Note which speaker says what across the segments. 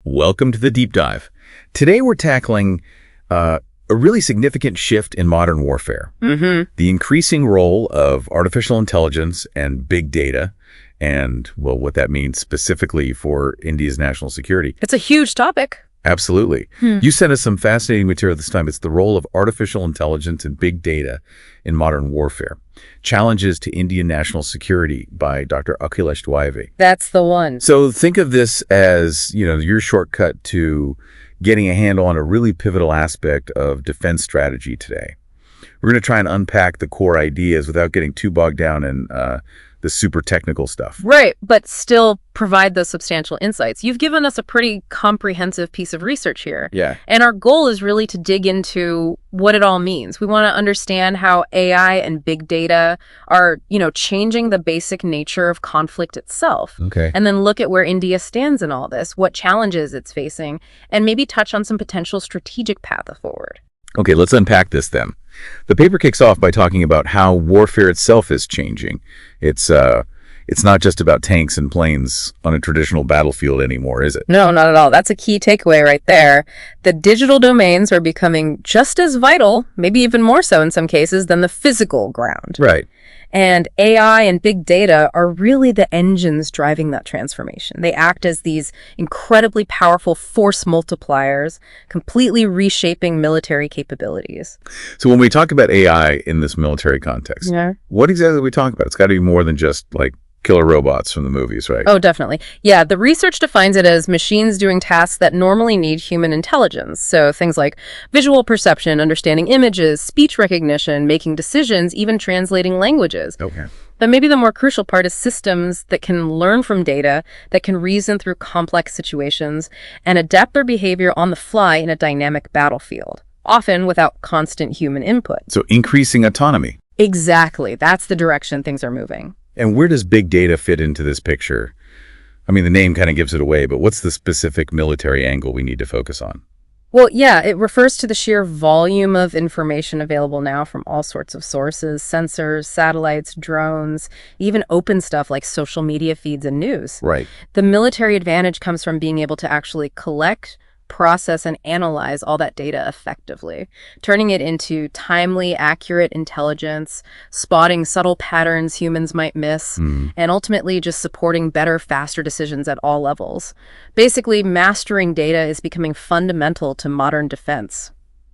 Speaker 1: Welcome to the Deep Dive. Today we're tackling a really significant shift in modern warfare. The increasing role of artificial intelligence and big data and, well, what that means specifically for India's national security.
Speaker 2: It's a huge topic.
Speaker 1: Absolutely. You sent us some fascinating material this time. It's the role of artificial intelligence and big data in modern warfare. Challenges to Indian national security by Dr. Akhilesh Dwivedi.
Speaker 2: That's the one.
Speaker 1: So think of this as, your shortcut to getting a handle on a really pivotal aspect of defense strategy today. We're going to try and unpack the core ideas without getting too bogged down in the super technical stuff.
Speaker 2: Right, but still provide those substantial insights. You've given us a pretty comprehensive piece of research here.
Speaker 1: Yeah.
Speaker 2: And our goal is really to dig into what it all means. We want to understand how AI and big data are, changing the basic nature of conflict itself.
Speaker 1: Okay.
Speaker 2: And then look at where India stands in all this, what challenges it's facing, and maybe touch on some potential strategic path forward.
Speaker 1: Okay, let's unpack this then. The paper kicks off by talking about how warfare itself is changing. It's not just about tanks and planes on a traditional battlefield anymore, is it?
Speaker 2: No, not at all. That's a key takeaway right there. The digital domains are becoming just as vital, maybe even more so in some cases, than the physical ground.
Speaker 1: Right.
Speaker 2: And AI and big data are really the engines driving that transformation. They act as these incredibly powerful force multipliers, completely reshaping military capabilities.
Speaker 1: So when we talk about AI in this military context, what exactly are we talking about? It's got to be more than just like killer robots from the movies, right?
Speaker 2: Oh, definitely. Yeah, the research defines it as machines doing tasks that normally need human intelligence. So things like visual perception, understanding images, speech recognition, making decisions, even translating languages.
Speaker 1: Okay.
Speaker 2: But maybe the more crucial part is systems that can learn from data, that can reason through complex situations, and adapt their behavior on the fly in a dynamic battlefield, often without constant human input.
Speaker 1: So increasing autonomy.
Speaker 2: Exactly. That's the direction things are moving.
Speaker 1: And where does big data fit into this picture? I mean, the name kind of gives it away, but what's the specific military angle we need to focus on?
Speaker 2: Well, yeah, it refers to the sheer volume of information available now from all sorts of sources, sensors, satellites, drones, even open stuff like social media feeds and news.
Speaker 1: Right.
Speaker 2: The military advantage comes from being able to actually collect, process, and analyze all that data effectively, turning it into timely, accurate intelligence, spotting subtle patterns humans might miss, and ultimately just supporting better, faster decisions at all levels. Basically, mastering data is becoming fundamental to modern defense.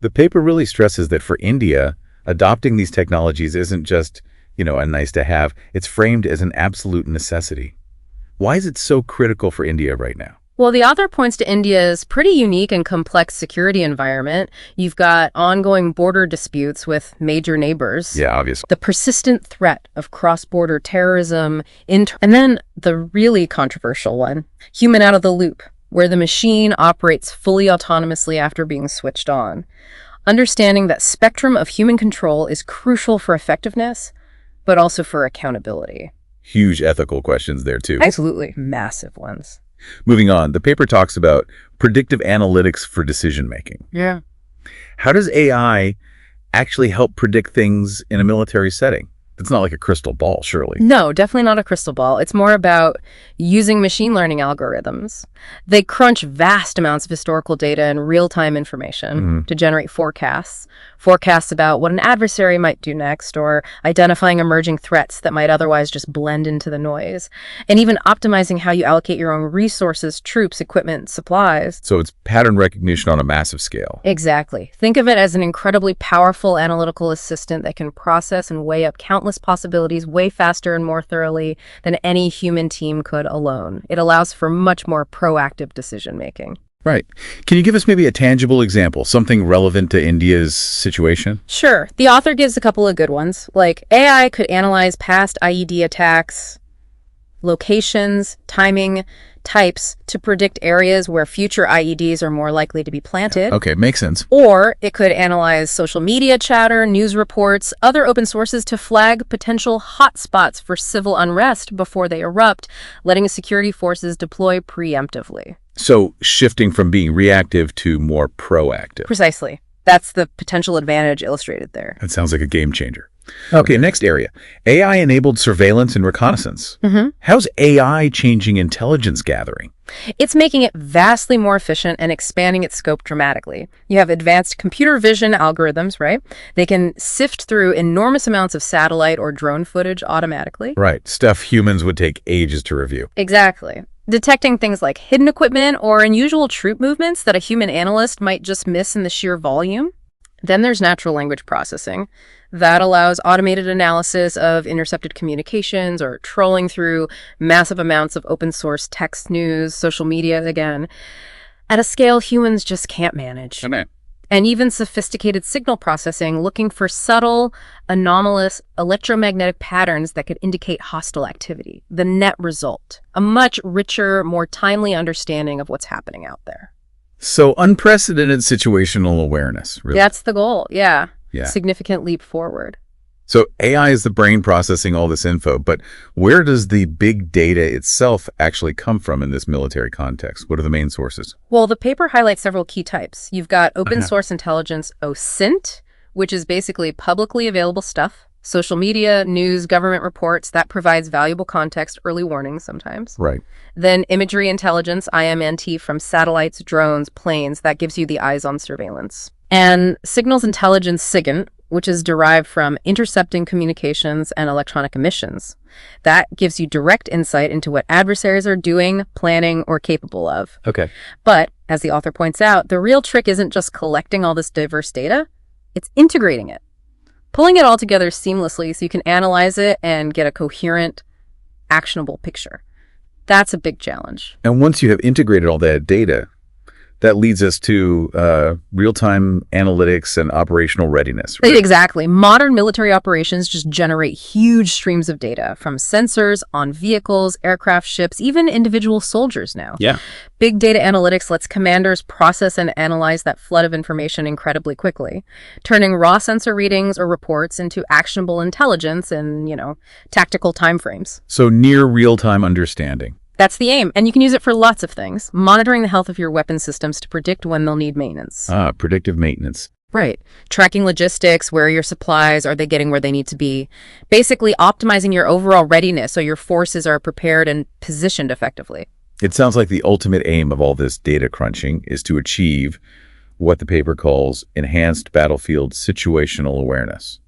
Speaker 1: The paper really stresses that for India, adopting these technologies isn't just, a nice to have. It's framed as an absolute necessity. Why is it so critical for India right now?
Speaker 2: Well, the author points to India's pretty unique and complex security environment. You've got ongoing border disputes with major neighbors.
Speaker 1: Yeah, obviously.
Speaker 2: The persistent threat of cross-border terrorism, and then the really controversial one, human out of the loop, where the machine operates fully autonomously after being switched on. Understanding that spectrum of human control is crucial for effectiveness, but also for accountability.
Speaker 1: Huge ethical questions there, too.
Speaker 2: Absolutely. Massive ones.
Speaker 1: Moving on, the paper talks about predictive analytics for decision-making.
Speaker 2: Yeah.
Speaker 1: How does AI actually help predict things in a military setting? It's not like a crystal ball, surely.
Speaker 2: No, definitely not a crystal ball. It's more about using machine learning algorithms. They crunch vast amounts of historical data and real-time information to generate forecasts about what an adversary might do next, or identifying emerging threats that might otherwise just blend into the noise, and even optimizing how you allocate your own resources, troops, equipment, supplies.
Speaker 1: So it's pattern recognition on a massive scale.
Speaker 2: Exactly. Think of it as an incredibly powerful analytical assistant that can process and weigh up countless possibilities way faster and more thoroughly than any human team could alone. It allows for much more proactive decision-making.
Speaker 1: Right. Can you give us maybe a tangible example, something relevant to India's situation?
Speaker 2: Sure. The author gives a couple of good ones, like AI could analyze past IED attacks, locations, timing, types to predict areas where future IEDs are more likely to be planted.
Speaker 1: Okay, makes sense.
Speaker 2: Or it could analyze social media chatter, news reports, other open sources to flag potential hotspots for civil unrest before they erupt, letting security forces deploy preemptively.
Speaker 1: So shifting from being reactive to more proactive.
Speaker 2: Precisely. That's the potential advantage illustrated there.
Speaker 1: That sounds like a game changer. Okay, next area. AI-enabled surveillance and reconnaissance. How's AI changing intelligence gathering?
Speaker 2: It's making it vastly more efficient and expanding its scope dramatically. You have advanced computer vision algorithms, right? They can sift through enormous amounts of satellite or drone footage automatically.
Speaker 1: Right, stuff humans would take ages to review.
Speaker 2: Exactly. Detecting things like hidden equipment or unusual troop movements that a human analyst might just miss in the sheer volume. Then there's natural language processing. That allows automated analysis of intercepted communications or trolling through massive amounts of open source text news, social media again, at a scale humans just can't manage. And even sophisticated signal processing, looking for subtle, anomalous electromagnetic patterns that could indicate hostile activity. The net result, a much richer, more timely understanding of what's happening out there.
Speaker 1: So unprecedented situational awareness, really.
Speaker 2: That's the goal, yeah.
Speaker 1: Yeah.
Speaker 2: Significant leap forward.
Speaker 1: So AI is the brain processing all this info, but where does the big data itself actually come from in this military context? What are the main sources?
Speaker 2: Well, the paper highlights several key types. You've got open source intelligence, OSINT, which is basically publicly available stuff. Social media, news, government reports, that provides valuable context, early warnings sometimes.
Speaker 1: Right.
Speaker 2: Then imagery intelligence, IMNT, from satellites, drones, planes, that gives you the eyes on surveillance. And signals intelligence, SIGINT, which is derived from intercepting communications and electronic emissions. That gives you direct insight into what adversaries are doing, planning, or capable of.
Speaker 1: Okay.
Speaker 2: But, as the author points out, the real trick isn't just collecting all this diverse data, it's integrating it. Pulling it all together seamlessly so you can analyze it and get a coherent, actionable picture. That's a big challenge.
Speaker 1: And once you have integrated all that data, that leads us to real-time analytics and operational readiness. Right?
Speaker 2: Exactly. Modern military operations just generate huge streams of data from sensors on vehicles, aircraft, ships, even individual soldiers now.
Speaker 1: Yeah.
Speaker 2: Big data analytics lets commanders process and analyze that flood of information incredibly quickly, turning raw sensor readings or reports into actionable intelligence in, tactical timeframes.
Speaker 1: So near real-time understanding.
Speaker 2: That's the aim, and you can use it for lots of things. Monitoring the health of your weapon systems to predict when they'll need maintenance.
Speaker 1: Predictive maintenance.
Speaker 2: Right. Tracking logistics, where are your supplies, are they getting where they need to be? Basically optimizing your overall readiness so your forces are prepared and positioned effectively.
Speaker 1: It sounds like the ultimate aim of all this data crunching is to achieve what the paper calls enhanced battlefield situational awareness.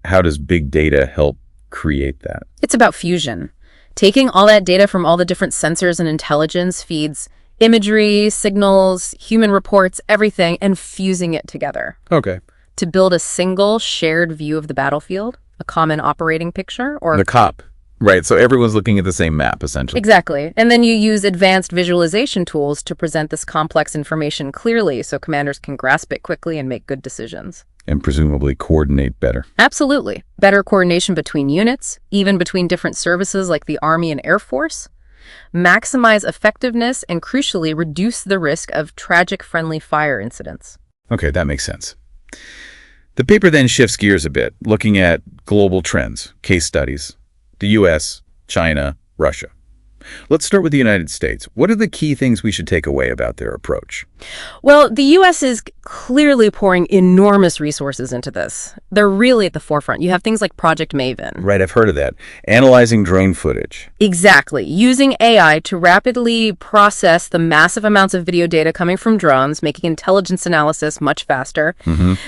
Speaker 1: How does big data help create that?
Speaker 2: It's about fusion. Taking all that data from all the different sensors and intelligence feeds, imagery, signals, human reports, everything, and fusing it together.
Speaker 1: Okay.
Speaker 2: To build a single shared view of the battlefield, a common operating picture, or...
Speaker 1: The COP. Right, so everyone's looking at the same map, essentially.
Speaker 2: Exactly. And then you use advanced visualization tools to present this complex information clearly so commanders can grasp it quickly and make good decisions.
Speaker 1: And presumably coordinate better.
Speaker 2: Absolutely. Better coordination between units, even between different services like the Army and Air Force. Maximize effectiveness and, crucially, reduce the risk of tragic friendly fire incidents.
Speaker 1: Okay, that makes sense. The paper then shifts gears a bit, looking at global trends, case studies, the U.S., China, Russia. Let's start with the United States. What are the key things we should take away about their approach?
Speaker 2: Well, the U.S. is clearly pouring enormous resources into this. They're really at the forefront. You have things like Project Maven.
Speaker 1: Right, I've heard of that. Analyzing drone footage.
Speaker 2: Exactly. Using AI to rapidly process the massive amounts of video data coming from drones, making intelligence analysis much faster.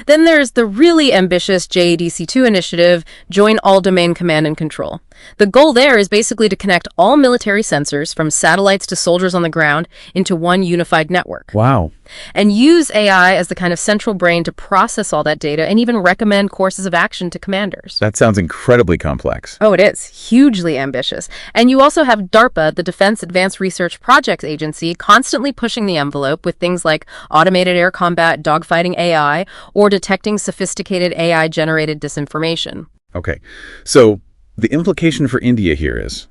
Speaker 2: Then there's the really ambitious JADC2 initiative, Joint All-Domain Command and Control. The goal there is basically to connect all military sensors, from satellites to soldiers on the ground, into one unified network.
Speaker 1: Wow.
Speaker 2: And use AI as the kind of central brain to process all that data and even recommend courses of action to commanders.
Speaker 1: That sounds incredibly complex.
Speaker 2: Oh, it is. Hugely ambitious. And you also have DARPA, the Defense Advanced Research Projects Agency, constantly pushing the envelope with things like automated air combat, dogfighting AI, or detecting sophisticated AI-generated disinformation.
Speaker 1: Okay. So the implication for India here is?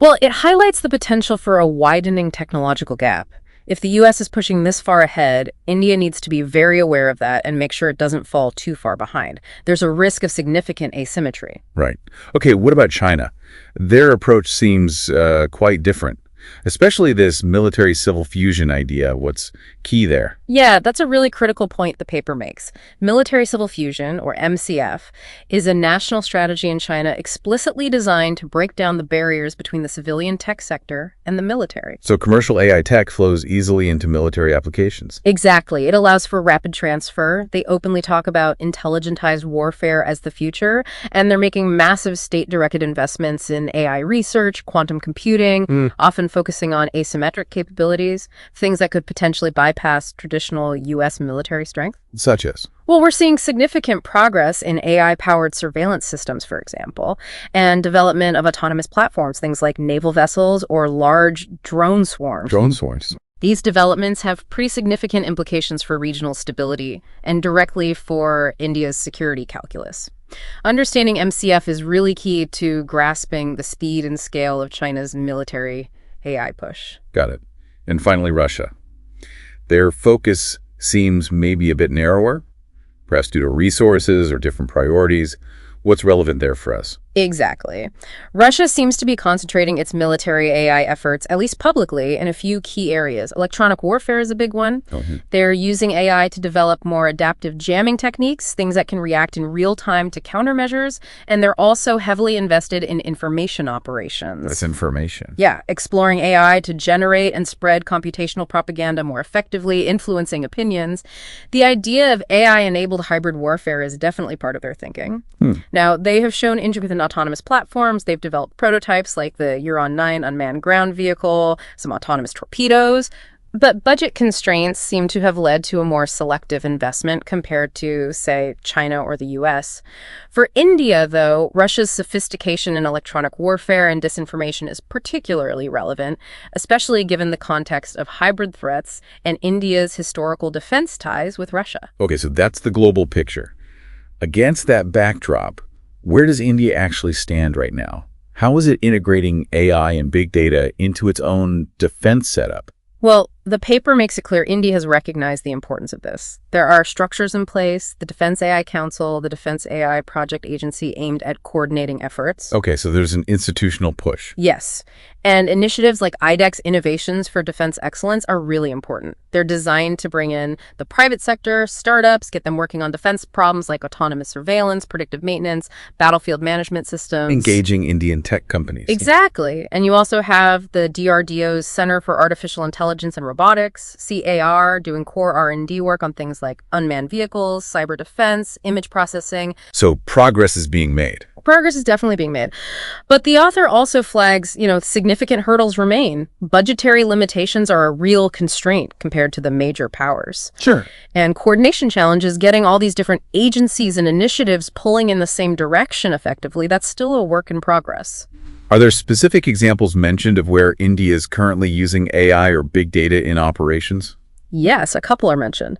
Speaker 2: Well, it highlights the potential for a widening technological gap. If the U.S. is pushing this far ahead, India needs to be very aware of that and make sure it doesn't fall too far behind. There's a risk of significant asymmetry.
Speaker 1: Right. Okay, what about China? Their approach seems quite different. Especially this military-civil fusion idea. What's key there?
Speaker 2: Yeah, that's a really critical point the paper makes. Military-civil fusion, or MCF, is a national strategy in China explicitly designed to break down the barriers between the civilian tech sector and the military.
Speaker 1: So commercial AI tech flows easily into military applications.
Speaker 2: Exactly. It allows for rapid transfer. They openly talk about intelligentized warfare as the future, and they're making massive state-directed investments in AI research, quantum computing, often focusing on asymmetric capabilities, things that could potentially bypass traditional U.S. military strength.
Speaker 1: Such as?
Speaker 2: Well, we're seeing significant progress in AI-powered surveillance systems, for example, and development of autonomous platforms, things like naval vessels or large drone swarms.
Speaker 1: Drone swarms.
Speaker 2: These developments have pretty significant implications for regional stability and directly for India's security calculus. Understanding MCF is really key to grasping the speed and scale of China's military AI push.
Speaker 1: Got it. And finally, Russia. Their focus seems maybe a bit narrower, perhaps due to resources or different priorities. What's relevant there for us?
Speaker 2: Exactly. Russia seems to be concentrating its military AI efforts, at least publicly, in a few key areas. Electronic warfare is a big one. They're using AI to develop more adaptive jamming techniques, things that can react in real time to countermeasures, and they're also heavily invested in information operations.
Speaker 1: That's information.
Speaker 2: Yeah, exploring AI to generate and spread computational propaganda more effectively, influencing opinions. The idea of AI-enabled hybrid warfare is definitely part of their thinking. Now, they have shown interest in autonomous platforms. They've developed prototypes like the Euron-9 unmanned ground vehicle, some autonomous torpedoes. But budget constraints seem to have led to a more selective investment compared to, say, China or the US. For India, though, Russia's sophistication in electronic warfare and disinformation is particularly relevant, especially given the context of hybrid threats and India's historical defense ties with Russia.
Speaker 1: Okay, so that's the global picture. Against that backdrop, where does India actually stand right now? How is it integrating AI and big data into its own defense setup?
Speaker 2: Well, the paper makes it clear India has recognized the importance of this. There are structures in place, the Defense AI Council, the Defense AI Project Agency aimed at coordinating efforts.
Speaker 1: Okay, so there's an institutional push.
Speaker 2: Yes. And initiatives like IDEX Innovations for Defense Excellence are really important. They're designed to bring in the private sector, startups, get them working on defense problems like autonomous surveillance, predictive maintenance, battlefield management systems.
Speaker 1: Engaging Indian tech companies.
Speaker 2: Exactly. And you also have the DRDO's Center for Artificial Intelligence and Robotics, CAR, doing core R&D work on things like unmanned vehicles, cyber defense, image processing.
Speaker 1: So progress is being made.
Speaker 2: Progress is definitely being made. But the author also flags, significant hurdles remain. Budgetary limitations are a real constraint compared to the major powers.
Speaker 1: Sure.
Speaker 2: And coordination challenges, getting all these different agencies and initiatives pulling in the same direction effectively, that's still a work in progress.
Speaker 1: Are there specific examples mentioned of where India is currently using AI or big data in operations?
Speaker 2: Yes, a couple are mentioned.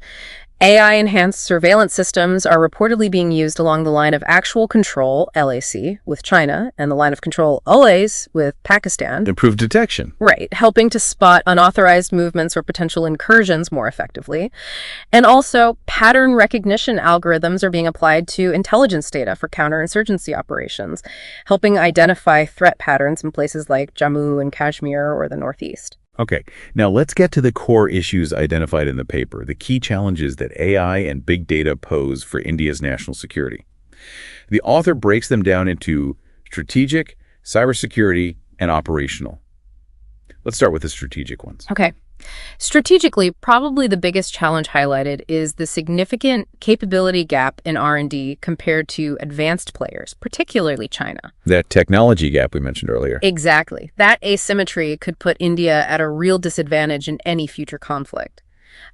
Speaker 2: AI-enhanced surveillance systems are reportedly being used along the line of actual control, LAC, with China, and the line of control, OAS, with Pakistan.
Speaker 1: Improved detection.
Speaker 2: Right, helping to spot unauthorized movements or potential incursions more effectively. And also, pattern recognition algorithms are being applied to intelligence data for counterinsurgency operations, helping identify threat patterns in places like Jammu and Kashmir or the Northeast.
Speaker 1: Okay, now let's get to the core issues identified in the paper, the key challenges that AI and big data pose for India's national security. The author breaks them down into strategic, cybersecurity, and operational. Let's start with the strategic ones.
Speaker 2: Okay. Strategically, probably the biggest challenge highlighted is the significant capability gap in R&D compared to advanced players, particularly China.
Speaker 1: That technology gap we mentioned earlier.
Speaker 2: Exactly. That asymmetry could put India at a real disadvantage in any future conflict.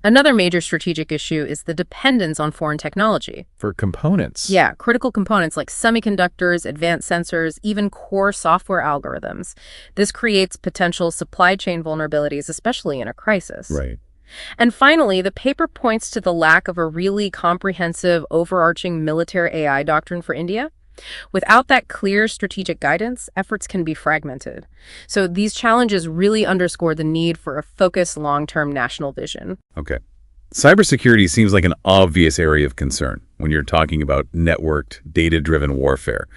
Speaker 2: Another major strategic issue is the dependence on foreign technology.
Speaker 1: For components.
Speaker 2: Yeah, critical components like semiconductors, advanced sensors, even core software algorithms. This creates potential supply chain vulnerabilities, especially in a crisis.
Speaker 1: Right.
Speaker 2: And finally, the paper points to the lack of a really comprehensive, overarching military AI doctrine for India. Without that clear strategic guidance, efforts can be fragmented. So these challenges really underscore the need for a focused long-term national vision.
Speaker 1: Okay. Cybersecurity seems like an obvious area of concern when you're talking about networked, data-driven warfare.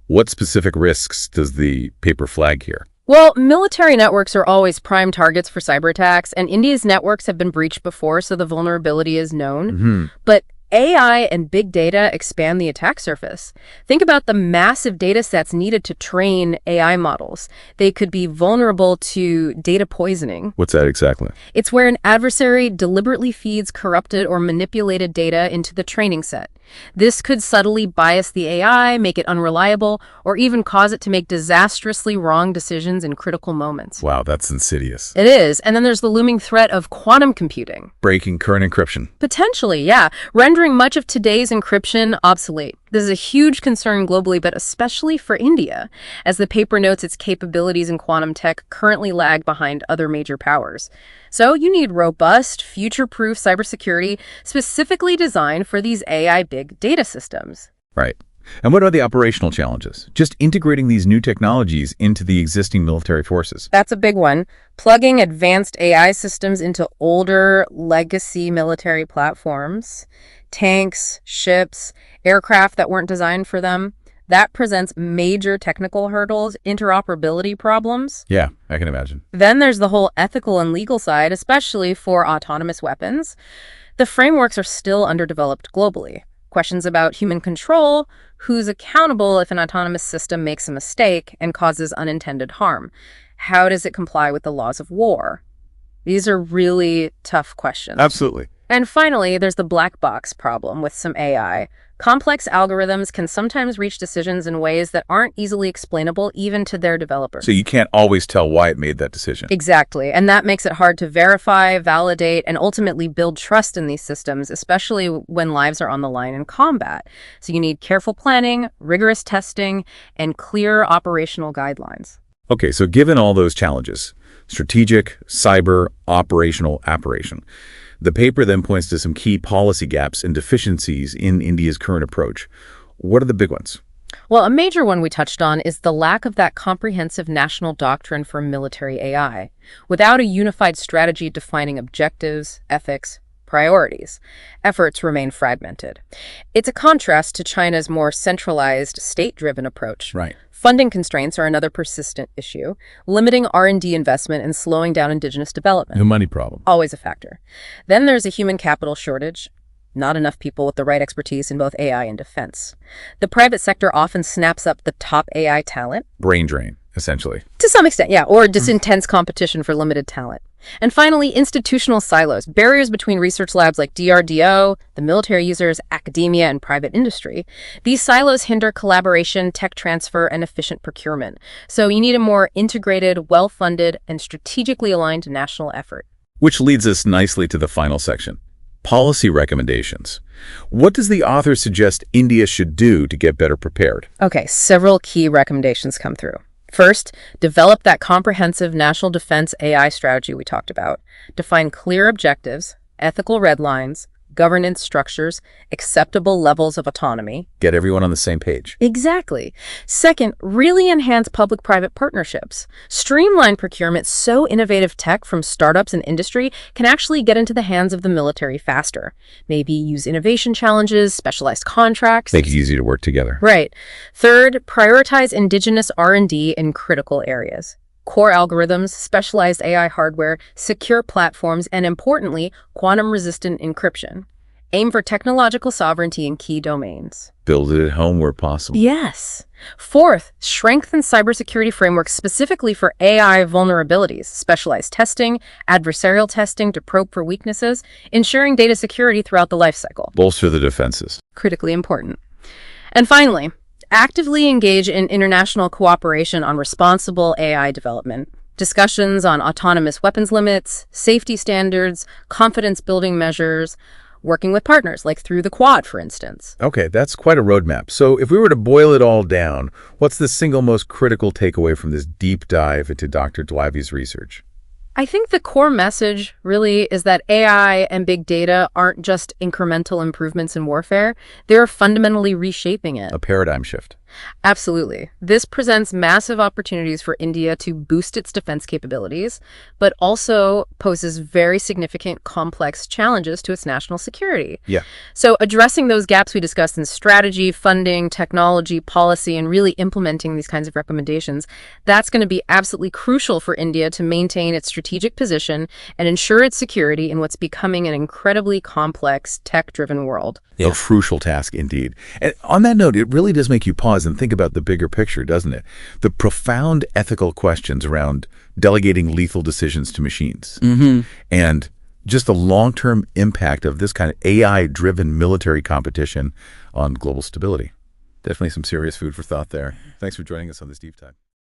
Speaker 1: What specific risks does the paper flag here?
Speaker 2: Well, military networks are always prime targets for cyber attacks, and India's networks have been breached before, so the vulnerability is known. But AI and big data expand the attack surface. Think about the massive data sets needed to train AI models. They could be vulnerable to data poisoning.
Speaker 1: What's that exactly?
Speaker 2: It's where an adversary deliberately feeds corrupted or manipulated data into the training set. This could subtly bias the AI, make it unreliable, or even cause it to make disastrously wrong decisions in critical moments.
Speaker 1: Wow, that's insidious.
Speaker 2: It is. And then there's the looming threat of quantum computing.
Speaker 1: Breaking current encryption.
Speaker 2: Potentially, yeah, rendering much of today's encryption obsolete. This is a huge concern globally, but especially for India, as the paper notes its capabilities in quantum tech currently lag behind other major powers. So you need robust, future-proof cybersecurity specifically designed for these AI big data systems.
Speaker 1: Right. And what are the operational challenges? Just integrating these new technologies into the existing military forces.
Speaker 2: That's a big one. Plugging advanced AI systems into older legacy military platforms, tanks, ships, aircraft that weren't designed for them, that presents major technical hurdles, interoperability problems.
Speaker 1: Yeah, I can imagine.
Speaker 2: Then there's the whole ethical and legal side, especially for autonomous weapons. The frameworks are still underdeveloped globally. Questions about human control, who's accountable if an autonomous system makes a mistake and causes unintended harm? How does it comply with the laws of war? These are really tough questions.
Speaker 1: Absolutely.
Speaker 2: And finally, there's the black box problem with some AI. Complex algorithms can sometimes reach decisions in ways that aren't easily explainable even to their developers.
Speaker 1: So you can't always tell why it made that decision.
Speaker 2: Exactly. And that makes it hard to verify, validate, and ultimately build trust in these systems, especially when lives are on the line in combat. So you need careful planning, rigorous testing, and clear operational guidelines.
Speaker 1: Okay, so given all those challenges, strategic, cyber, operational, apparition, the paper then points to some key policy gaps and deficiencies in India's current approach. What are the big ones?
Speaker 2: Well, a major one we touched on is the lack of that comprehensive national doctrine for military AI. Without a unified strategy defining objectives, ethics, priorities, efforts remain fragmented. It's a contrast to China's more centralized, state-driven approach.
Speaker 1: Right.
Speaker 2: Funding constraints are another persistent issue, limiting R&D investment and slowing down indigenous development.
Speaker 1: The money problem.
Speaker 2: Always a factor. Then there's a human capital shortage. Not enough people with the right expertise in both AI and defense. The private sector often snaps up the top AI talent.
Speaker 1: Brain drain, essentially.
Speaker 2: To some extent, yeah, or just intense competition for limited talent. And finally, institutional silos, barriers between research labs like DRDO, the military users, academia, and private industry. These silos hinder collaboration, tech transfer, and efficient procurement. So you need a more integrated, well-funded, and strategically aligned national effort.
Speaker 1: Which leads us nicely to the final section. Policy recommendations. What does the author suggest India should do to get better prepared?
Speaker 2: Okay, several key recommendations come through. First, develop that comprehensive national defense AI strategy we talked about. Define clear objectives, ethical red lines, governance structures, acceptable levels of autonomy.
Speaker 1: Get everyone on the same page.
Speaker 2: Exactly. Second, really enhance public-private partnerships. Streamline procurement so innovative tech from startups and industry can actually get into the hands of the military faster. Maybe use innovation challenges, specialized contracts.
Speaker 1: Make it easy to work together.
Speaker 2: Right. Third, prioritize indigenous R&D in critical areas. Core algorithms, specialized AI hardware, secure platforms, and importantly, quantum-resistant encryption. Aim for technological sovereignty in key domains.
Speaker 1: Build it at home where possible.
Speaker 2: Yes. Fourth, strengthen cybersecurity frameworks specifically for AI vulnerabilities, specialized testing, adversarial testing to probe for weaknesses, ensuring data security throughout the lifecycle.
Speaker 1: Bolster the defenses.
Speaker 2: Critically important. And finally, actively engage in international cooperation on responsible AI development. Discussions on autonomous weapons limits, safety standards, confidence-building measures, working with partners, like through the Quad, for instance.
Speaker 1: Okay, that's quite a roadmap. So if we were to boil it all down, what's the single most critical takeaway from this deep dive into Dr. Dwyvi's research?
Speaker 2: I think the core message really is that AI and big data aren't just incremental improvements in warfare. They're fundamentally reshaping it.
Speaker 1: A paradigm shift.
Speaker 2: Absolutely. This presents massive opportunities for India to boost its defense capabilities, but also poses very significant, complex challenges to its national security.
Speaker 1: Yeah.
Speaker 2: So addressing those gaps we discussed in strategy, funding, technology, policy, and really implementing these kinds of recommendations, that's going to be absolutely crucial for India to maintain its strategic position and ensure its security in what's becoming an incredibly complex, tech-driven world.
Speaker 1: A crucial task indeed. And on that note, it really does make you pause and think about the bigger picture, doesn't it? The profound ethical questions around delegating lethal decisions to machines. And just the long-term impact of this kind of AI-driven military competition on global stability. Definitely some serious food for thought there. Thanks for joining us on this deep dive.